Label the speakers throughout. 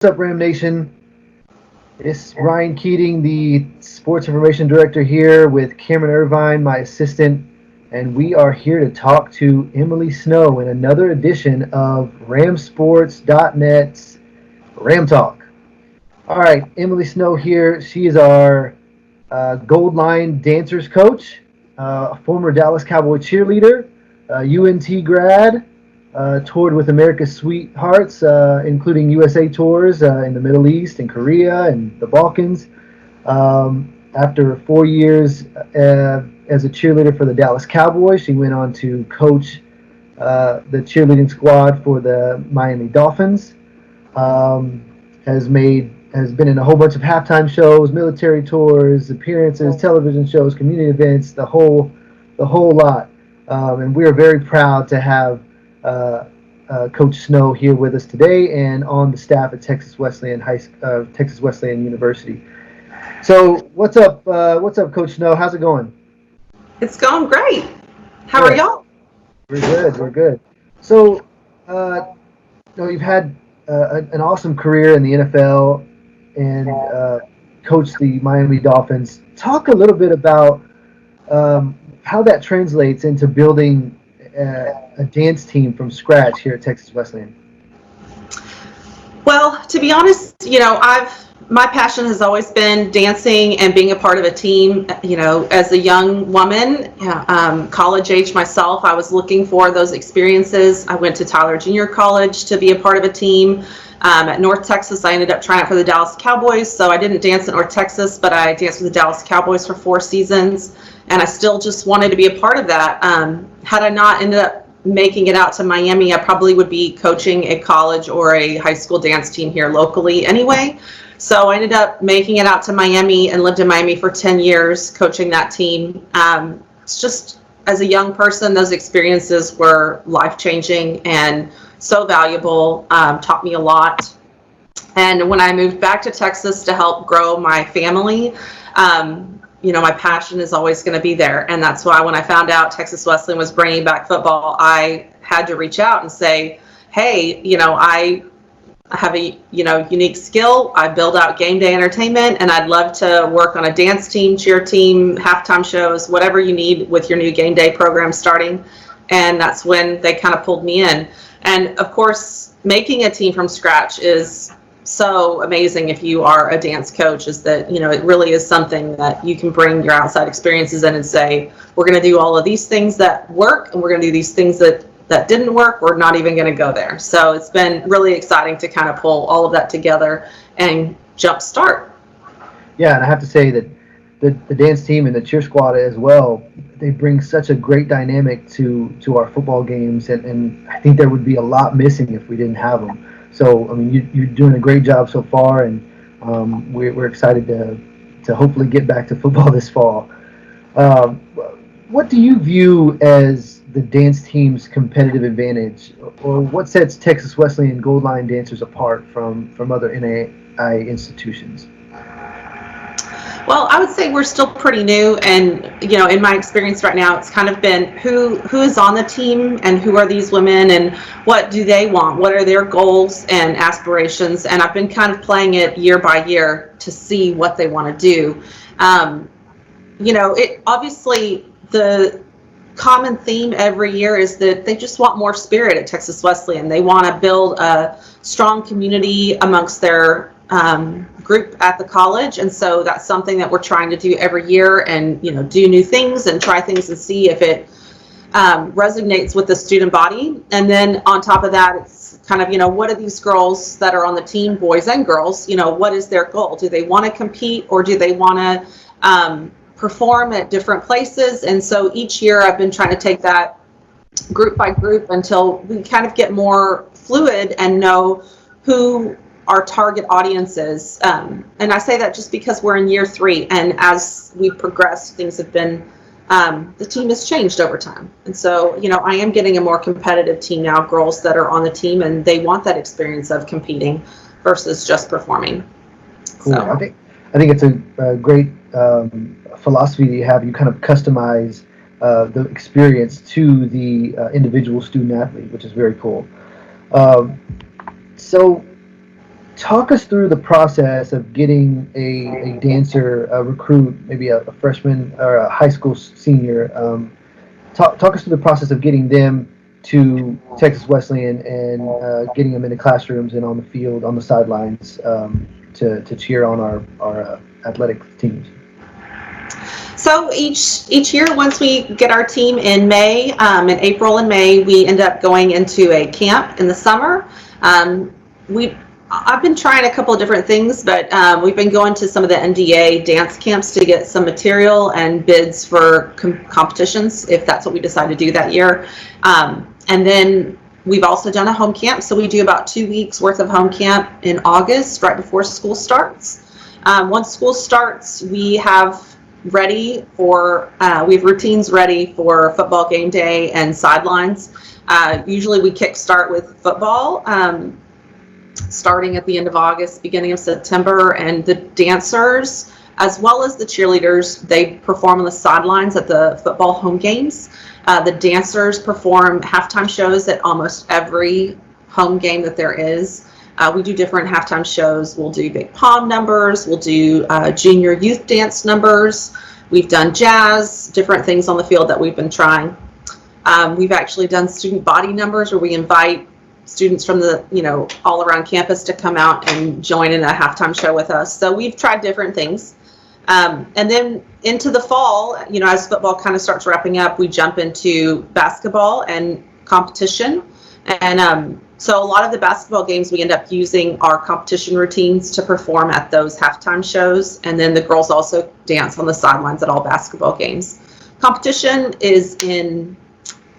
Speaker 1: What's up, Ram Nation? It's Ryan Keating, the Sports Information Director here with Cameron Irvine, my assistant, and we are here to talk to Emily Snow in another edition of RamSports.net's Ram Talk. All right, Emily Snow here. She is our Gold Line Dancers coach, a former Dallas Cowboy cheerleader, UNT grad, toured with America's Sweethearts, including USA tours in the Middle East and Korea and the Balkans. After 4 years as a cheerleader for the Dallas Cowboys, she went on to coach the cheerleading squad for the Miami Dolphins. Has been in a whole bunch of halftime shows, military tours, appearances, television shows, community events, the whole lot. And we are very proud to have Coach Snow here with us today and on the staff at Texas Wesleyan Texas Wesleyan University. So what's up? What's up, Coach Snow? How's it going?
Speaker 2: It's going great. How
Speaker 1: Good.
Speaker 2: are y'all?
Speaker 1: We're good. We're good. So, you've had an awesome career in the NFL and coached the Miami Dolphins. Talk a little bit about how that translates into building a dance team from scratch here at Texas Wesleyan.
Speaker 2: Well, to be honest, my passion has always been dancing and being a part of a team. As a young woman, college age myself, I was looking for those experiences. I went to Tyler Junior College to be a part of a team. At North Texas, I ended up trying out for the Dallas Cowboys. So I didn't dance at North Texas, but I danced with the Dallas Cowboys for 4 seasons. And I still just wanted to be a part of that. Had I not ended up making it out to Miami, I probably would be coaching a college or a high school dance team here locally anyway. So I ended up making it out to Miami and lived in Miami for 10 years coaching that team. It's just, as a young person, those experiences were life-changing and so valuable, taught me a lot. And when I moved back to Texas to help grow my family, my passion is always going to be there. And that's why when I found out Texas Wesleyan was bringing back football, I had to reach out and say, hey, I have a unique skill. I build out game day entertainment, and I'd love to work on a dance team, cheer team, halftime shows, whatever you need with your new game day program starting. And that's when they kind of pulled me in. And of course, making a team from scratch is so amazing if you are a dance coach, is that it really is something that you can bring your outside experiences in and say, we're going to do all of these things that work, and we're going to do these things that didn't work. We're not even going to go there. So it's been really exciting to kind of pull all of that together and jump start.
Speaker 1: Yeah, and I have to say that the dance team and the cheer squad as well, they bring such a great dynamic to our football games, and I think there would be a lot missing if we didn't have them. So, I mean, you're doing a great job so far, and we're excited to hopefully get back to football this fall. What do you view as the dance team's competitive advantage, or what sets Texas Wesleyan Gold Line dancers apart from other NAI institutions?
Speaker 2: Well, I would say we're still pretty new, and in my experience right now, it's kind of been who is on the team and who are these women and what do they want, what are their goals and aspirations, and I've been kind of playing it year by year to see what they want to do. It obviously, the common theme every year is that they just want more spirit at Texas Wesleyan. They want to build a strong community amongst their group at the college, and so that's something that we're trying to do every year, and do new things and try things and see if it resonates with the student body. And then on top of that, it's kind of what are these girls that are on the team, boys and girls, what is their goal? Do they want to compete, or do they want to perform at different places? And so each year I've been trying to take that group by group until we kind of get more fluid and know who our target audience is. And I say that just because we're in year 3, and as we progress, things have been, the team has changed over time. And so, I am getting a more competitive team now, girls that are on the team, and they want that experience of competing versus just performing.
Speaker 1: Cool.
Speaker 2: So.
Speaker 1: I think it's a great philosophy that you have. You kind of customize the experience to the individual student athlete, which is very cool. So talk us through the process of getting a dancer, a recruit, maybe a freshman or a high school senior. Talk us through the process of getting them to Texas Wesleyan and getting them into classrooms and on the field, on the sidelines, to cheer on our athletic teams.
Speaker 2: So each year, once we get our team in May, in April and May, we end up going into a camp in the summer. I've been trying a couple of different things, but we've been going to some of the NDA dance camps to get some material and bids for competitions, if that's what we decide to do that year. And then we've also done a home camp, so we do about 2 weeks worth of home camp in August, right before school starts. Once school starts, we have routines ready for football game day and sidelines. Usually we kickstart with football, starting at the end of August, beginning of September, and the dancers as well as the cheerleaders, they perform on the sidelines at the football home games. The dancers perform halftime shows at almost every home game that there is. We do different halftime shows. We'll do big pom numbers. We'll do junior youth dance numbers. We've done jazz, different things on the field that we've been trying. We've actually done student body numbers where we invite students from the, all around campus to come out and join in a halftime show with us. So we've tried different things. And then into the fall, as football kind of starts wrapping up, we jump into basketball and competition. And so a lot of the basketball games, we end up using our competition routines to perform at those halftime shows. And then the girls also dance on the sidelines at all basketball games. Competition is in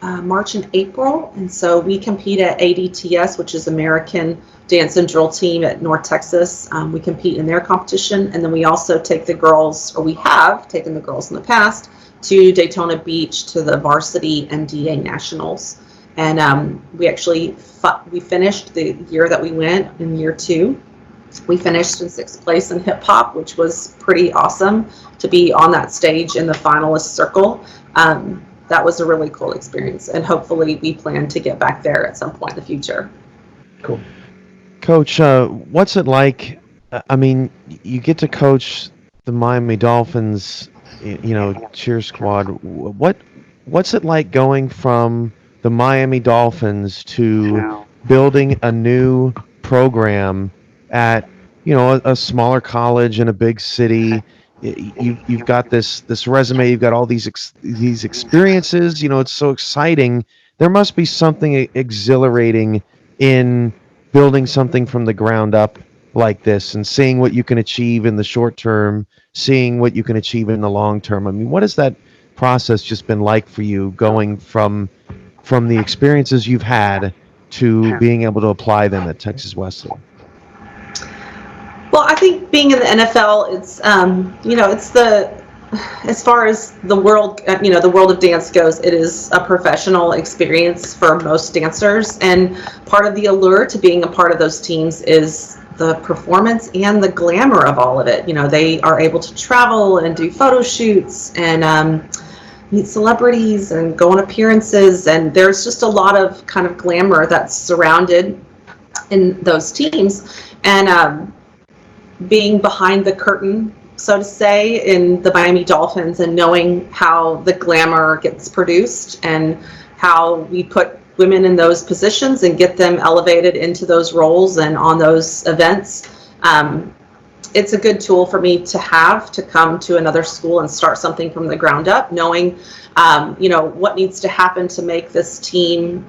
Speaker 2: March and April. And so we compete at ADTS, which is American Dance and Drill Team at North Texas. We compete in their competition. And then we also take the girls, or we have taken the girls in the past, to Daytona Beach to the varsity NDA Nationals. And we finished the year that we went in year 2. We finished in 6th place in hip hop, which was pretty awesome to be on that stage in the finalist circle. That was a really cool experience, and hopefully we plan to get back there at some point in the future.
Speaker 1: Cool.
Speaker 3: Coach, what's it like? I mean, you get to coach the Miami Dolphins, cheer squad. What's it like going from the Miami Dolphins to building a new program at a smaller college in a big city? You've got this resume, you've got all these experiences. It's so exciting. There must be something exhilarating in building something from the ground up like this and seeing what you can achieve in the short term, seeing what you can achieve in the long term. I mean, what has that process just been like for you, going from the experiences you've had to being able to apply them at Texas Wesleyan?
Speaker 2: Well, I think being in the NFL, it's as far as the world, the world of dance goes, it is a professional experience for most dancers, and part of the allure to being a part of those teams is the performance and the glamour of all of it. They are able to travel and do photo shoots and meet celebrities and go on appearances, and there's just a lot of kind of glamour that's surrounded in those teams. And being behind the curtain, so to say, in the Miami Dolphins, and knowing how the glamour gets produced and how we put women in those positions and get them elevated into those roles and on those events, it's a good tool for me to have to come to another school and start something from the ground up, knowing what needs to happen to make this team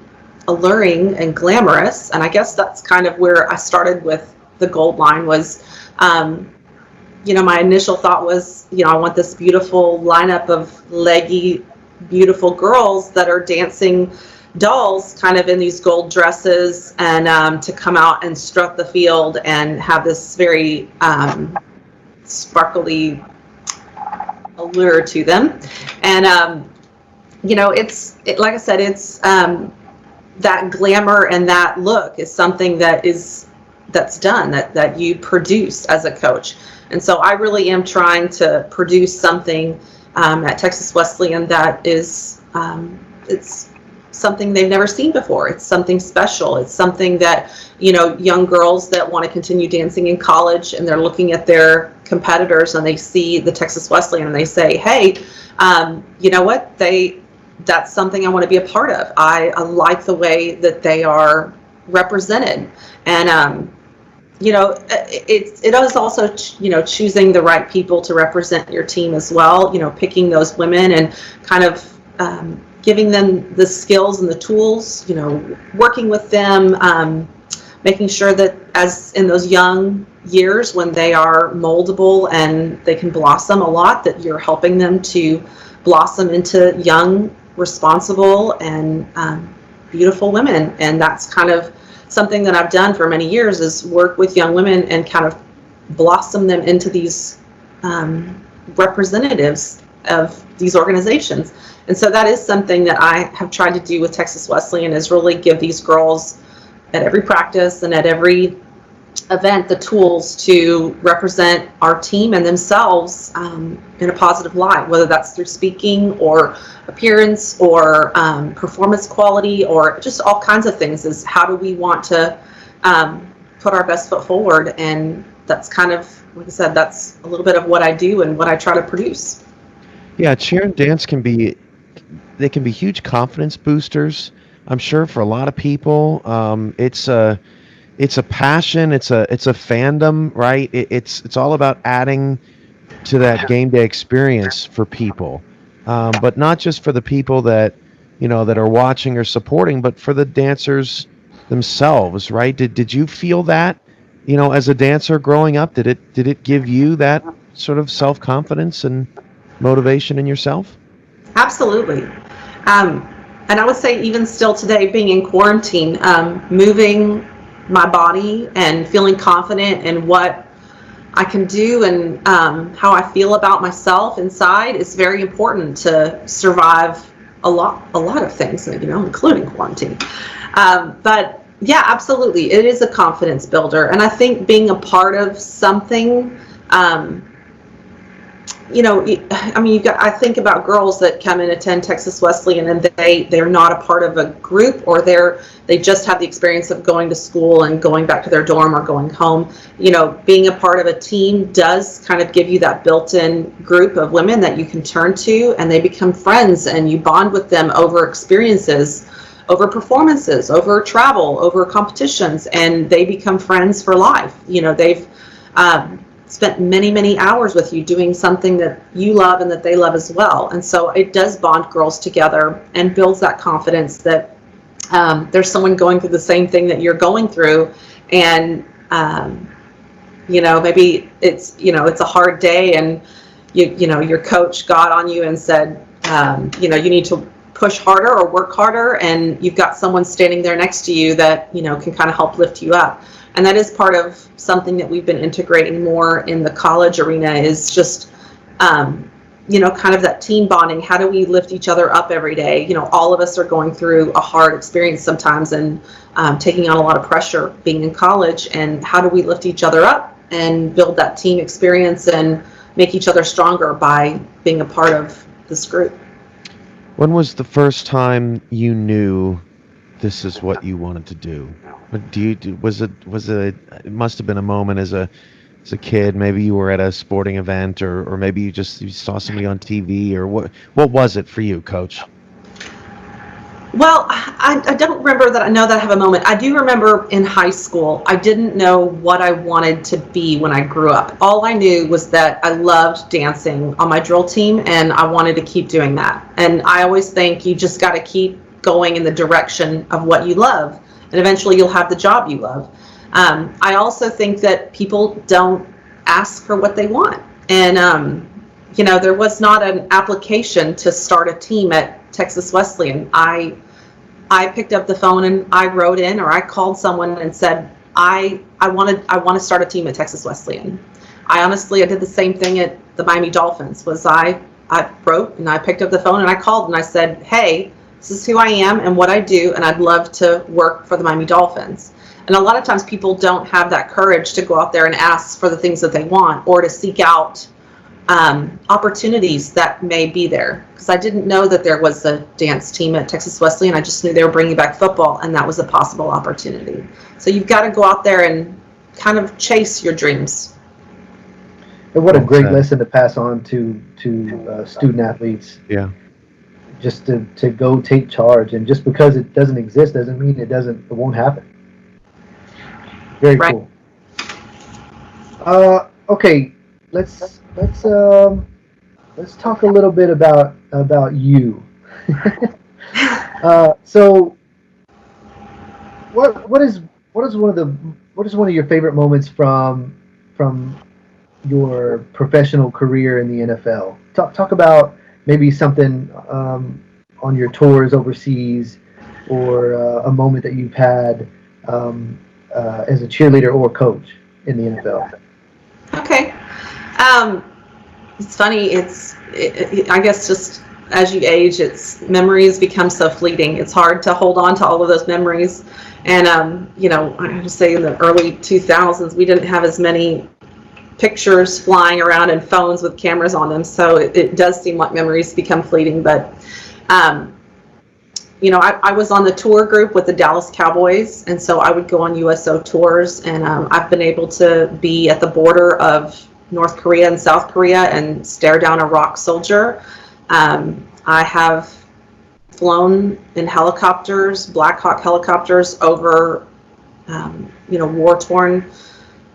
Speaker 2: alluring and glamorous. And I guess that's kind of where I started with the Gold Line was, my initial thought was, I want this beautiful lineup of leggy, beautiful girls that are dancing dolls kind of in these gold dresses, and to come out and strut the field and have this very sparkly allure to them. And like I said, it's that glamour and that look is something that's done, that you produce as a coach. And so I really am trying to produce something at Texas Wesleyan that is it's something they've never seen before. It's something special. It's something that, young girls that want to continue dancing in college, and they're looking at their competitors and they see the Texas Wesleyan and they say, hey, you know what? That's something I want to be a part of. I like the way that they are represented. And, it is also, choosing the right people to represent your team as well, picking those women and kind of giving them the skills and the tools, working with them, making sure that as in those young years when they are moldable and they can blossom a lot, that you're helping them to blossom into young, responsible, and beautiful women. And that's kind of something that I've done for many years, is work with young women and kind of blossom them into these representatives of these organizations. And so that is something that I have tried to do with Texas Wesleyan, is really give these girls at every practice and at every event the tools to represent our team and themselves in a positive light, whether that's through speaking or appearance or performance quality or just all kinds of things. Is how do we want to put our best foot forward? And that's kind of, like I said, that's a little bit of what I do and what I try to produce.
Speaker 3: Yeah, cheer and dance can be huge confidence boosters, I'm sure, for a lot of people. It's a passion. It's a fandom, right? It's all about adding to that game day experience for people, but not just for the people that that are watching or supporting, but for the dancers themselves, right? Did you feel that, as a dancer growing up? Did it give you that sort of self confidence and motivation in yourself?
Speaker 2: Absolutely. And I would say even still today, being in quarantine, moving my body and feeling confident in what I can do and how I feel about myself inside is very important to survive a lot of things, including quarantine. But yeah, absolutely, it is a confidence builder, and I think being a part of something. I think about girls that come and attend Texas Wesleyan and they're not a part of a group, or they just have the experience of going to school and going back to their dorm or going home. Being a part of a team does kind of give you that built-in group of women that you can turn to, and they become friends, and you bond with them over experiences, over performances, over travel, over competitions, and they become friends for life. They've spent many hours with you doing something that you love and that they love as well. And so it does bond girls together and builds that confidence that there's someone going through the same thing that you're going through. And maybe it's a hard day, and your coach got on you and said you need to push harder or work harder, and you've got someone standing there next to you that can kind of help lift you up. And that is part of something that we've been integrating more in the college arena, is just, kind of that team bonding. How do we lift each other up every day? All of us are going through a hard experience sometimes and taking on a lot of pressure being in college. And how do we lift each other up and build that team experience and make each other stronger by being a part of this group?
Speaker 3: When was the first time you knew this is what you wanted to do? It must have been a moment as a kid. Maybe you were at a sporting event, or maybe you saw somebody on TV, or what was it for you, Coach?
Speaker 2: Well, I don't remember that. I know that I have a moment. I do remember in high school, I didn't know what I wanted to be when I grew up. All I knew was that I loved dancing on my drill team, and I wanted to keep doing that. And I always think you just got to keep going in the direction of what you love, and eventually you'll have the job you love. I also think that people don't ask for what they want. And, there was not an application to start a team at Texas Wesleyan. I picked up the phone and I wrote in, or I called someone and said, I want to start a team at Texas Wesleyan. I did the same thing at the Miami Dolphins. I wrote and I picked up the phone and I called and I said, hey, this is who I am and what I do, and I'd love to work for the Miami Dolphins. And a lot of times people don't have that courage to go out there and ask for the things that they want, or to seek out opportunities that may be there, because I didn't know that there was a dance team at Texas Wesleyan. I just knew they were bringing back football, and that was a possible opportunity. So you've got to go out there and kind of chase your dreams.
Speaker 1: And what a great lesson to pass on to student athletes.
Speaker 3: Yeah.
Speaker 1: Just to go take charge, and just because it doesn't exist doesn't mean it won't happen. Very
Speaker 2: Right.
Speaker 1: cool. Okay, let's talk a little bit about you. So what is one of your favorite moments from your professional career in the NFL? Talk about maybe something on your tours overseas, or a moment that you've had as a cheerleader or coach in the NFL.
Speaker 2: Okay. It's funny. I guess just as you age, memories become so fleeting. It's hard to hold on to all of those memories. And, I have to say in the early 2000s, we didn't have as many pictures flying around and phones with cameras on them. So it does seem like memories become fleeting. But, I was on the tour group with the Dallas Cowboys. And so I would go on USO tours. And I've been able to be at the border of North Korea and South Korea and stare down a rock soldier. I have flown in helicopters, Black Hawk helicopters, over, war-torn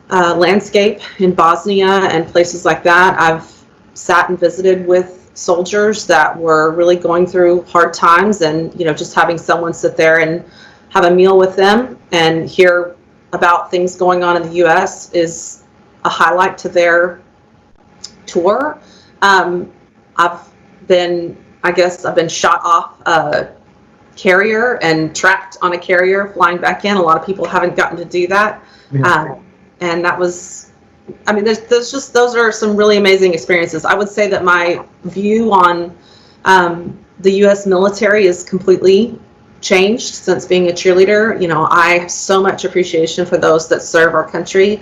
Speaker 2: landscape in Bosnia and places like that. I've sat and visited with soldiers that were really going through hard times, and just having someone sit there and have a meal with them and hear about things going on in the U.S. is a highlight to their tour. I've been shot off a carrier and trapped on a carrier flying back in. A lot of people haven't gotten to do that.
Speaker 1: Yeah.
Speaker 2: And that was, those are some really amazing experiences. I would say that my view on the U.S. military is completely changed since being a cheerleader. I have so much appreciation for those that serve our country.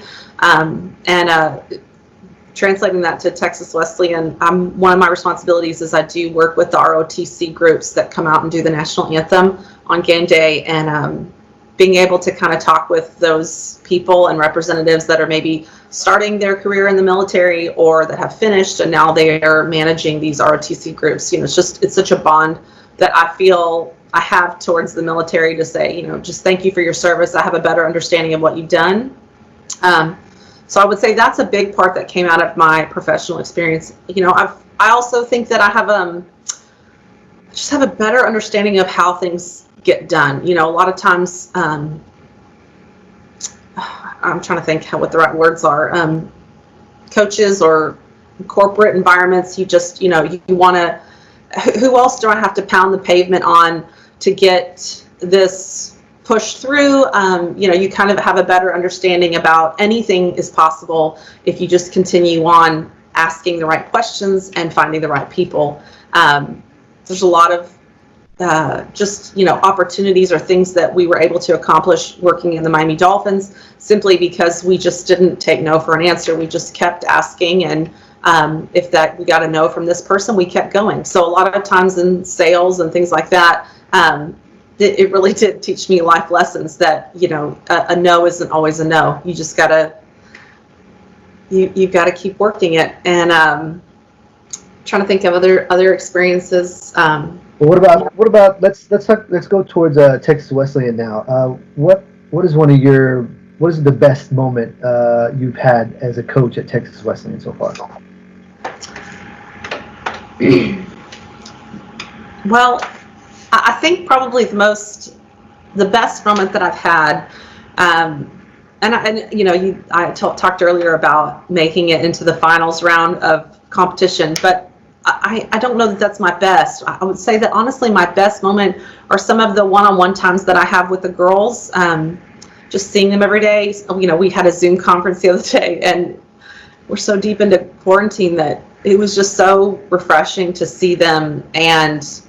Speaker 2: Translating that to Texas Wesleyan, one of my responsibilities is I do work with the ROTC groups that come out and do the national anthem on game day, and being able to kind of talk with those people and representatives that are maybe starting their career in the military or that have finished and now they are managing these ROTC groups. It's such a bond that I feel I have towards the military to say, just thank you for your service. I have a better understanding of what you've done. So I would say that's a big part that came out of my professional experience. I also think that I have just have a better understanding of how things get done. A lot of times, I'm trying to think what the right words are. Coaches or corporate environments, you want to, who else do I have to pound the pavement on to get this push through? You kind of have a better understanding about anything is possible if you just continue on asking the right questions and finding the right people. There's a lot of opportunities or things that we were able to accomplish working in the Miami Dolphins simply because we just didn't take no for an answer. We just kept asking, and if that we got a no from this person, we kept going. So a lot of times in sales and things like that, it really did teach me life lessons that, a no isn't always a no. You just gotta, you've got to keep working it. And trying to think of other experiences.
Speaker 1: Well, what about let's go towards Texas Wesleyan now. What is the best moment you've had as a coach at Texas Wesleyan so far?
Speaker 2: Well, I think probably the best moment that I've had, I talked earlier about making it into the finals round of competition, but I don't know that that's my best. I would say that honestly, my best moment are some of the one-on-one times that I have with the girls, just seeing them every day. We had a Zoom conference the other day, and we're so deep into quarantine that it was just so refreshing to see them, and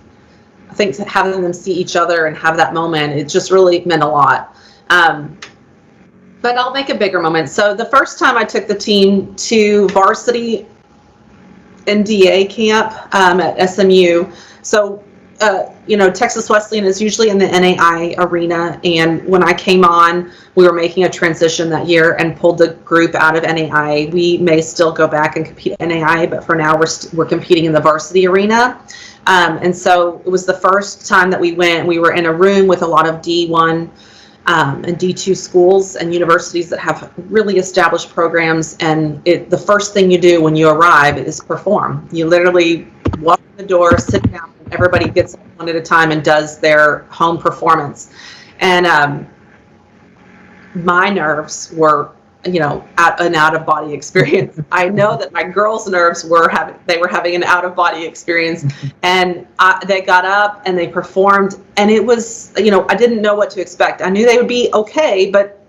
Speaker 2: I think having them see each other and have that moment, it just really meant a lot. But I'll make a bigger moment. So the first time I took the team to varsity NDA camp at SMU. So, Texas Wesleyan is usually in the NAI arena. And when I came on, we were making a transition that year and pulled the group out of NAI. We may still go back and compete at NAI, but for now we're competing in the varsity arena. And so it was the first time that we went. We were in a room with a lot of D1 and D2 schools and universities that have really established programs. And the first thing you do when you arrive is perform. You literally walk in the door, sit down, and everybody gets up one at a time and does their home performance. And my nerves were, an out-of-body experience. I know that my girls' nerves were having an out-of-body experience, and they got up and they performed, and it was, I didn't know what to expect. I knew they would be okay, but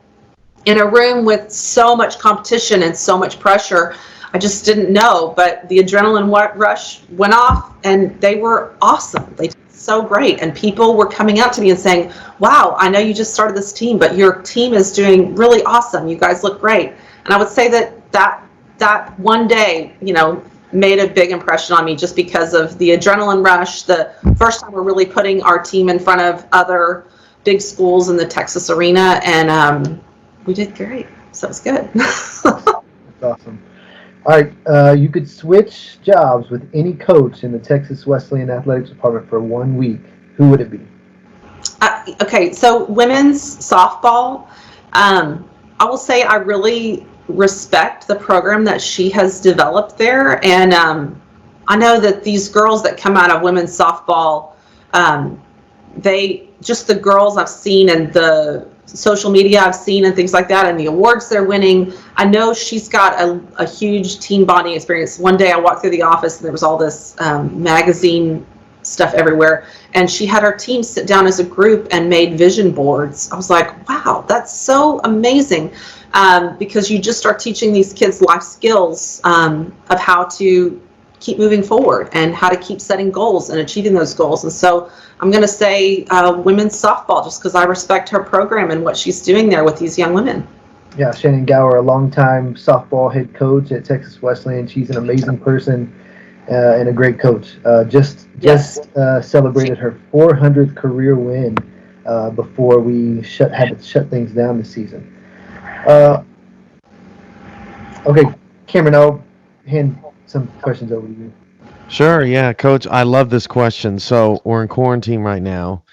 Speaker 2: in a room with so much competition and so much pressure, I just didn't know. But the adrenaline rush went off, and they were awesome. They did so great, and people were coming up to me and saying, wow, I know you just started this team, but your team is doing really awesome. You guys look great. And I would say that one day, made a big impression on me, just because of the adrenaline rush. The first time we're really putting our team in front of other big schools in the Texas arena, and we did great. So it's good.
Speaker 1: That's awesome. All right, you could switch jobs with any coach in the Texas Wesleyan Athletics department for 1 week. Who would it be?
Speaker 2: Okay, so women's softball, I will say I really respect the program that she has developed there. And I know that these girls that come out of women's softball, the girls I've seen and the social media I've seen and things like that, and the awards they're winning, I know she's got a huge team bonding experience. One day I walked through the office and there was all this magazine stuff everywhere, and she had her team sit down as a group and made vision boards. I was like, wow, that's so amazing, because you just start teaching these kids life skills of how to keep moving forward and how to keep setting goals and achieving those goals. And so I'm going to say women's softball, just because I respect her program and what she's doing there with these young women.
Speaker 1: Yeah, Shannon Gower, a longtime softball head coach at Texas Wesleyan. She's an amazing person and a great coach. Just celebrated her 400th career win before we had to shut things down this season. Okay, Cameron, I'll hand some questions over to you.
Speaker 3: Sure, yeah, Coach. I love this question. So we're in quarantine right now.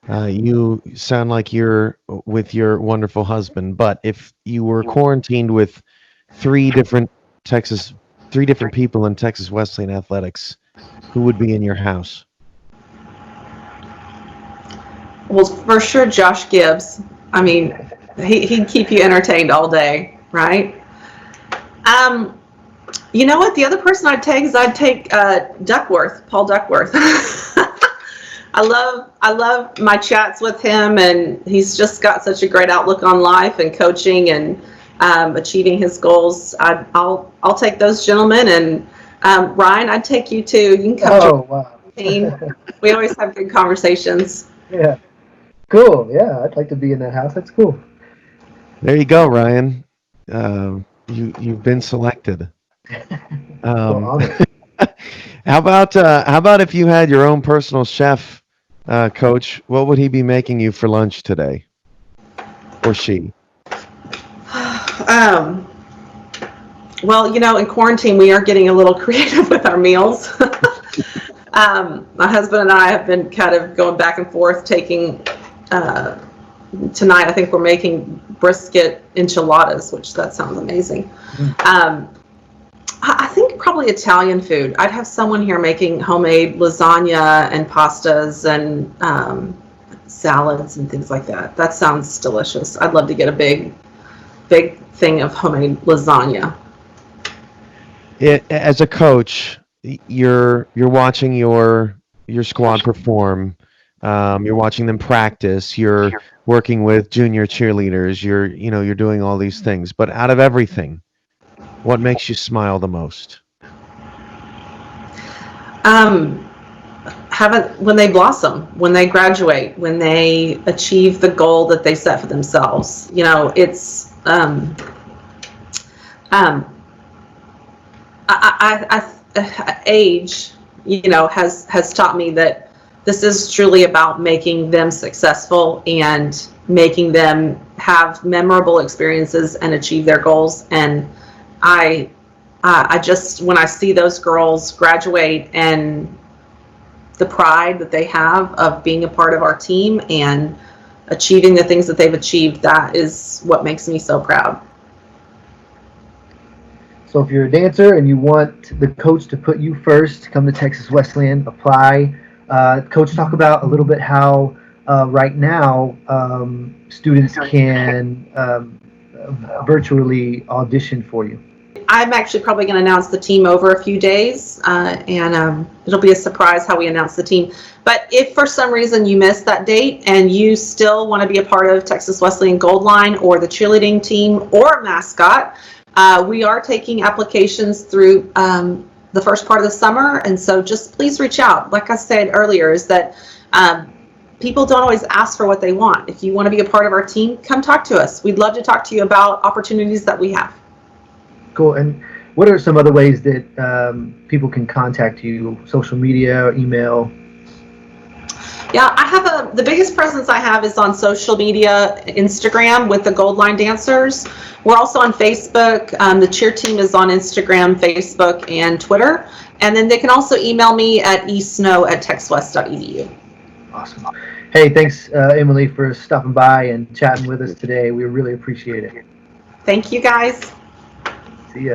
Speaker 3: You sound like you're with your wonderful husband, but if you were quarantined with three different people in Texas Wesleyan Athletics, who would be in your house?
Speaker 2: Well, for sure, Josh Gibbs. I mean, he'd keep you entertained all day, right? You know what? The other person I'd take Duckworth, Paul Duckworth. I love my chats with him, and he's just got such a great outlook on life and coaching and achieving his goals. I'll take those gentlemen, and Ryan, I'd take you too. You can come join
Speaker 1: wow.
Speaker 2: the team. We always have good conversations.
Speaker 1: Yeah, cool. Yeah, I'd like to be in that house. That's cool.
Speaker 3: There you go, Ryan. You've been selected.
Speaker 1: Well,
Speaker 3: How about if you had your own personal chef, Coach? What would he be making you for lunch today, or she?
Speaker 2: Well, in quarantine, we are getting a little creative with our meals. My husband and I have been kind of going back and forth, taking tonight I think we're making brisket enchiladas, which that sounds amazing. I think probably Italian food. I'd have someone here making homemade lasagna and pastas and salads and things like that. That sounds delicious. I'd love to get a big thing of homemade lasagna.
Speaker 3: As a coach, you're watching your squad perform. You're watching them practice. You're working with junior cheerleaders. You're doing all these things. But out of everything, what makes you smile the most?
Speaker 2: When they blossom, when they graduate, when they achieve the goal that they set for themselves. I age, has taught me that this is truly about making them successful and making them have memorable experiences and achieve their goals. And I just, when I see those girls graduate and the pride that they have of being a part of our team and achieving the things that they've achieved, that is what makes me so proud.
Speaker 1: So if you're a dancer and you want the coach to put you first, come to Texas Wesleyan, apply. Coach, talk about a little bit how right now students can virtually audition for you.
Speaker 2: I'm actually probably going to announce the team over a few days, and it'll be a surprise how we announce the team. But if for some reason you missed that date and you still want to be a part of Texas Wesleyan Gold Line or the cheerleading team or mascot, we are taking applications through the first part of the summer, and so just please reach out. Like I said earlier, is that people don't always ask for what they want. If you want to be a part of our team, come talk to us. We'd love to talk to you about opportunities that we have.
Speaker 1: Cool. And what are some other ways that people can contact you? Social media, or email?
Speaker 2: Yeah, I have the biggest presence I have is on social media, Instagram with the Gold Line Dancers. We're also on Facebook. The cheer team is on Instagram, Facebook, and Twitter. And then they can also email me at esnow@texwest.edu.
Speaker 1: Awesome. Hey, thanks, Emily, for stopping by and chatting with us today. We really appreciate it.
Speaker 2: Thank you, guys.
Speaker 1: See ya.